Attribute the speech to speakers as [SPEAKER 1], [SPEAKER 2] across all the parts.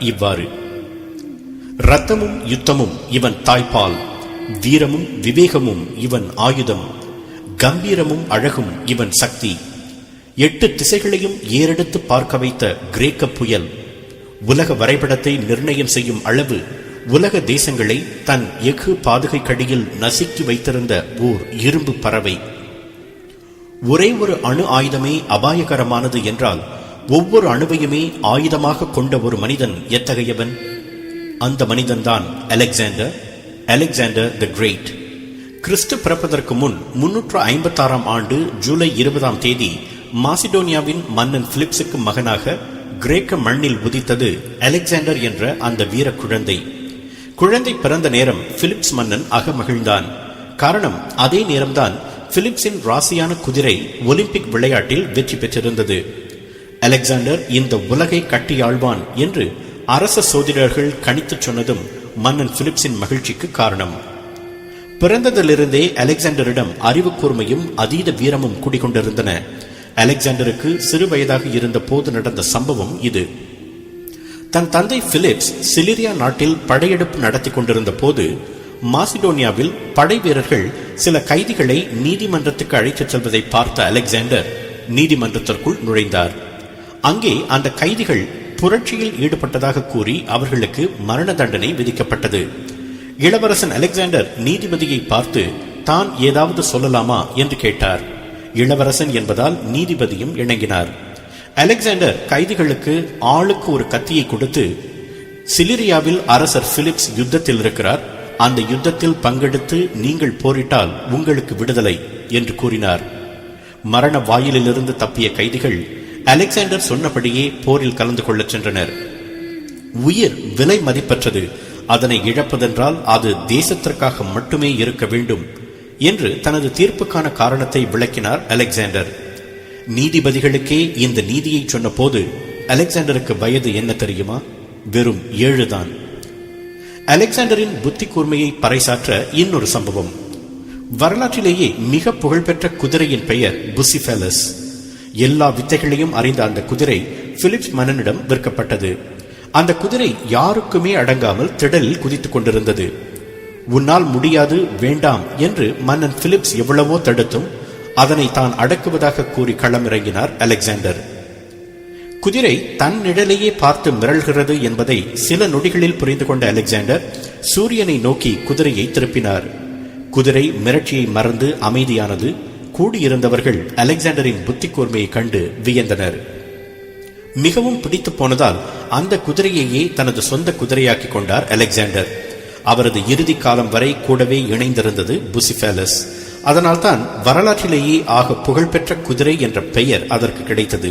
[SPEAKER 1] இவ்வாறு: இரத்தமும் யுத்தமும் இவன் தாய்ப்பால், வீரமும் விவேகமும் இவன் ஆயுதம், கம்பீரமும் அழகும் இவன் சக்தி. 8 திசைகளையும் ஏறெடுத்து பார்க்க வைத்த கிரேக்க புயல், உலக வரைபடத்தை நிர்ணயம் செய்யும் அளவு உலக தேசங்களை தன் எஃகு பாதுகை கடியில் நசுக்கி வைத்திருந்த ஓர் இரும்பு பறவை. ஒரே ஒரு அணு ஆயுதமே அபாயகரமானது என்றால் ஒவ்வொரு அணுவையுமே ஆயுதமாக கொண்ட ஒரு மனிதன் எத்தகையவன்? அந்த மனிதன்தான் அலெக்சாண்டர் தி கிரேட். கிறிஸ்து பிறப்பதற்கு முன் 356ஆம் ஆண்டு ஜூலை 20ஆம் தேதி மாசிடோனியாவின் மன்னன் பிலிப்ஸுக்கு மகனாக கிரேக்க மண்ணில் உதித்தது அலெக்சாண்டர் என்ற அந்த வீர குழந்தை. குழந்தை பிறந்த நேரம் பிலிப்ஸ் மன்னன் அகமகிழ்ந்தான். காரணம், அதே நேரம்தான் பிலிப்ஸின் ராசியான குதிரை ஒலிம்பிக் விளையாட்டில் வெற்றி பெற்றிருந்தது. அலெக்சாண்டர் இந்த உலகை கட்டியாழ்வான் என்று அரச சோதிடர்கள் கணித்துச் சொன்னதும் மன்னன் பிலிப்ஸின் மகிழ்ச்சிக்கு காரணம். பிறந்ததிலிருந்தே அலெக்சாண்டரிடம் அறிவு கூர்மையும் அதீத வீரமும் குடிகொண்டிருந்தன. அலெக்சாண்டருக்கு சிறு வயதாக இருந்த போது நடந்த சம்பவம் இது. தன் தந்தை பிலிப்ஸ் சிலிரியா நாட்டில் படையெடுப்பு நடத்தி கொண்டிருந்த போது மாசிடோனியாவில் படை வீரர்கள் சில கைதிகளை நீதிமன்றத்துக்கு அழைத்துச் செல்வதை பார்த்த அலெக்சாண்டர் நீதிமன்றத்திற்குள் நுழைந்தார். அங்கே அந்த கைதிகள் புரட்சியில் ஈடுபட்டதாக கூறி அவர்களுக்கு மரண தண்டனை விதிக்கப்பட்டது. இளவரசன் அலெக்சாண்டர் நீதிபதியை பார்த்து தான் ஏதாவது சொல்லலாமா என்று கேட்டார். இளவரசன் என்பதால் நீதிபதியும் இணங்கினார். அலெக்சாண்டர் கைதிகளுக்கு ஆளுக்கு ஒரு கத்தியை கொடுத்து, சிலிரியாவில் அரசர் பிலிப்ஸ் யுத்தத்தில் இருக்கிறார், அந்த யுத்தத்தில் பங்கெடுத்து நீங்கள் போரிட்டால் உங்களுக்கு விடுதலை என்று கூறினார். மரண வாயிலிருந்து தப்பிய கைதிகள் அலெக்சாண்டர் சொன்னபடியே போரில் கலந்து கொள்ளச் சென்றனர். உயிர் விலை மதிப்பற்றது, அதனை இழப்பதென்றால் அது தேசத்திற்காக மட்டுமே இருக்க வேண்டும் என்று தனது தீர்ப்புக்கான காரணத்தை விளக்கினார் அலெக்சாண்டர். நீதிபதிகளுக்கே இந்த நீதியை சொன்ன போது அலெக்சாண்டருக்கு வயது என்ன தெரியுமா? வெறும் 7 தான். அலெக்சாண்டரின் புத்தி கூர்மையை பறைசாற்ற இன்னொரு சம்பவம். வரலாற்றிலேயே மிக புகழ்பெற்ற குதிரையின் பெயர் புசிஃபேலஸ். எல்லா வித்தைகளையும் அறிந்த அந்த குதிரை பிலிப்ஸ் மன்னனிடம் விற்கப்பட்டது. அந்த குதிரை யாருக்குமே அடங்காமல் திடலில் குதித்துக் கொண்டிருந்தது. உன்னால் முடியாது, வேண்டாம் என்று மன்னன் பிலிப்ஸ் எவ்வளவோ தடுத்தும் அதனை தான் அடக்குவதாக கூறி களமிறங்கினார் அலெக்சாண்டர். குதிரை தன் நிழலையே பார்த்து மிரள்கிறது என்பதை சில நொடிகளில் புரிந்து கொண்ட அலெக்சாண்டர் சூரியனை நோக்கி குதிரையை திருப்பினார். குதிரை மிரட்சியை மறந்து அமைதியானது. கூடியிருந்தவர்கள் அலெக்சாண்டரின் புத்தி கூர்மையை கண்டு வியந்தனர். மிகவும் பிடித்து போனதால் அந்த குதிரையையே தனது சொந்த குதிரையாக்கி கொண்டார் அலெக்சாண்டர். அவரது இறுதி காலம் வரை கூடவே இணைந்திருந்தது புசிஃபேலஸ். அதனால்தான் வரலாற்றிலேயே ஆக புகழ்பெற்ற குதிரை என்ற பெயர் அதற்கு கிடைத்தது.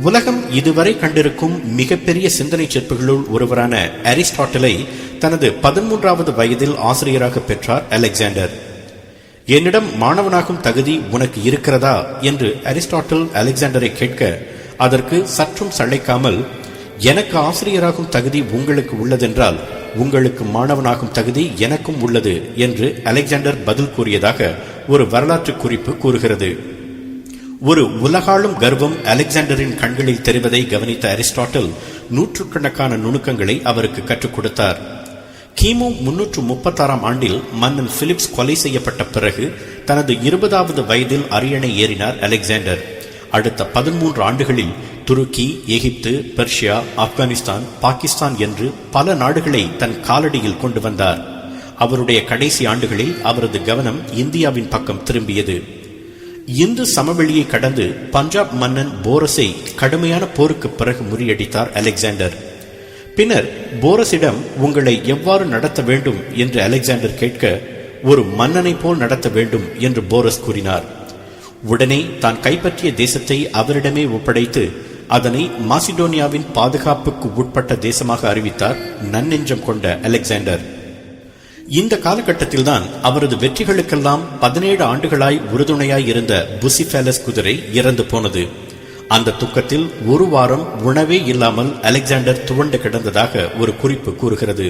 [SPEAKER 1] உலகம் இதுவரை கண்டிருக்கும் மிகப்பெரிய சிந்தனை சிற்பங்களுள் ஒருவரான அரிஸ்டாட்டிலை தனது 13வது வயதில் ஆசிரியராக பெற்றார் அலெக்சாண்டர். என்னிடம் மாணவனாகும் தகுதி உனக்கு இருக்கிறதா என்று அரிஸ்டாட்டில் அலெக்சாண்டரை கேட்க, அதற்கு சற்றும் சளைக்காமல், எனக்கு ஆசிரியராகும் தகுதி உங்களுக்கு உள்ளதென்றால் உங்களுக்கு மாணவனாகும் தகுதி எனக்கும் உள்ளது என்று அலெக்சாண்டர் பதில் கூறியதாக ஒரு வரலாற்று குறிப்பு கூறுகிறது. ஒரு உலகாளும் கர்வம் அலெக்சாண்டரின் கண்களில் தெரிவதை கவனித்த அரிஸ்டாட்டில் நூற்றுக்கணக்கான நுணுக்கங்களை அவருக்கு கற்றுக் கொடுத்தார். கிமு 336ஆம் ஆண்டில் மன்னன் பிலிப்ஸ் கொலை செய்யப்பட்ட பிறகு தனது 20வது வயதில் அரியணை ஏறினார் அலெக்சாண்டர். அடுத்த 13 ஆண்டுகளில் துருக்கி, எகிப்து, பெர்ஷியா, ஆப்கானிஸ்தான், பாகிஸ்தான் என்று பல நாடுகளை தன் காலடியில் கொண்டு வந்தார். அவருடைய கடைசி ஆண்டுகளில் அவரது கவனம் இந்தியாவின் பக்கம் திரும்பியது. இந்து சமவெளியை கடந்து பஞ்சாப் மன்னன் போரஸை கடுமையான போருக்கு பிறகு முறியடித்தார் அலெக்சாண்டர். பின்னர் போரஸிடம் உங்களை எவ்வாறு நடத்த வேண்டும் என்று அலெக்சாண்டர் கேட்க, ஒரு மன்னனை போல் நடத்த வேண்டும் என்று போரஸ் கூறினார். உடனே தான் கைப்பற்றிய தேசத்தை அவரிடமே ஒப்படைத்து அதனை மாசிடோனியாவின் பாதுகாப்புக்கு உட்பட்ட தேசமாக அறிவித்தார் நன்னெஞ்சம் கொண்ட அலெக்சாண்டர். இந்த காலகட்டத்தில்தான் அவரது வெற்றிகளுக்கெல்லாம் 17 ஆண்டுகளாய் உறுதுணையாய் இருந்த புசிஃபேலஸ் குதிரை இறந்து போனது. அந்த துக்கத்தில் ஒரு வாரம் உணவே இல்லாமல் அலெக்சாண்டர் துவண்டு கிடந்ததாக ஒரு குறிப்பு கூறுகிறது.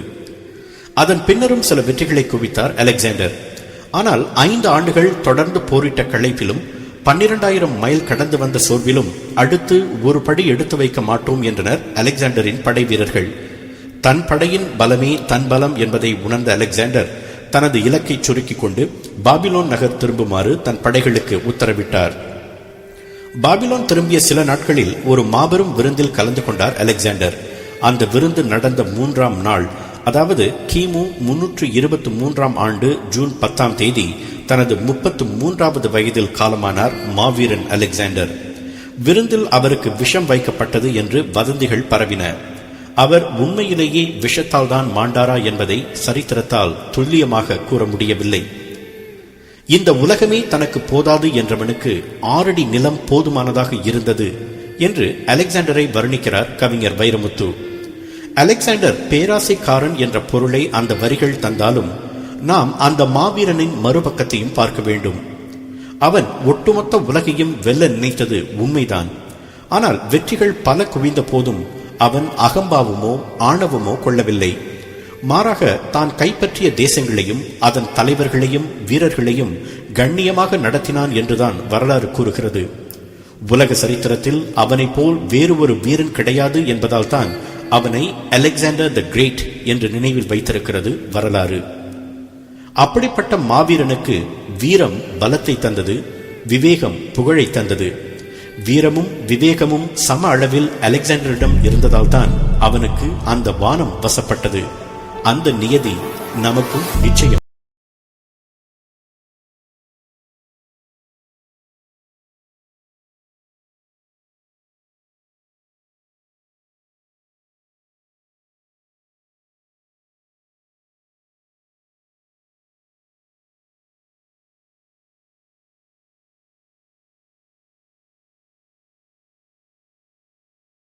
[SPEAKER 1] அதன் பின்னரும் சில வெற்றிகளை குவித்தார் அலெக்சாண்டர். ஆனால் 5 ஆண்டுகள் தொடர்ந்து போரிட்ட களைப்பிலும் 12,000 மைல் கடந்து வந்த சோர்விலும் அடுத்து ஒரு படி எடுத்து வைக்க மாட்டோம் என்றனர் அலெக்சாண்டரின் படை வீரர்கள். தன் படையின் பலமே தன் பலம் என்பதை உணர்ந்த அலெக்சாண்டர் தனது இலக்கை சுருக்கிக் கொண்டு பாபிலோன் நகர் திரும்புமாறு தன் படைகளுக்கு உத்தரவிட்டார். பாபிலோன் திரும்பிய சில நாட்களில் ஒரு மாபெரும் விருந்தில் கலந்து கொண்டார் அலெக்சாண்டர். அந்த விருந்து நடந்த 3ஆம் நாள், அதாவது கிமு 323ஆம் ஆண்டு ஜூன் 10ஆம் தேதி தனது 33வது வயதில் காலமானார் மாவீரன் அலெக்சாண்டர். விருந்தில் அவருக்கு விஷம் வைக்கப்பட்டது என்று வதந்திகள் பரவின. அவர் உண்மையிலேயே விஷத்தால் தான் மாண்டாரா என்பதை சரித்திரத்தால் துல்லியமாக கூற முடியவில்லை. இந்த உலகமே தனக்கு போதாது என்றவனுக்கு 6 அடி நிலம் போதுமானதாக இருந்தது என்று அலெக்சாண்டரை வர்ணிக்கிறார் கவிஞர் வைரமுத்து. அலெக்சாண்டர் பேராசைக்காரன் என்ற பொருளை அந்த வரிகள் தந்தாலும் நாம் அந்த மாவீரனின் மறுபக்கத்தையும் பார்க்க வேண்டும். அவன் ஒட்டுமொத்த உலகையும் வெல்ல நினைத்தது உண்மைதான். ஆனால் வெற்றிகள் பல குவிந்த போதும் அவன் அகம்பாவமோ ஆணவமோ கொள்ளவில்லை. மாறாக தான் கைப்பற்றிய தேசங்களையும் அதன் தலைவர்களையும் வீரர்களையும் கண்ணியமாக நடத்தினான் என்றுதான் வரலாறு கூறுகிறது. உலக சரித்திரத்தில் அவனை போல் வேறு ஒரு வீரன் கிடையாது என்பதால் தான் அவனை அலெக்சாண்டர் தி கிரேட் என்று நினைவில் வைத்திருக்கிறது வரலாறு. அப்படிப்பட்ட மாவீரனுக்கு வீரம் பலத்தை தந்தது, விவேகம் புகழை தந்தது. வீரமும் விவேகமும் சம அளவில் அலெக்சாண்டரிடம் இருந்ததால் தான் அவனுக்கு அந்த வானம் வசப்பட்டது. அந்த நியதி நமக்கும் நிச்சயம்.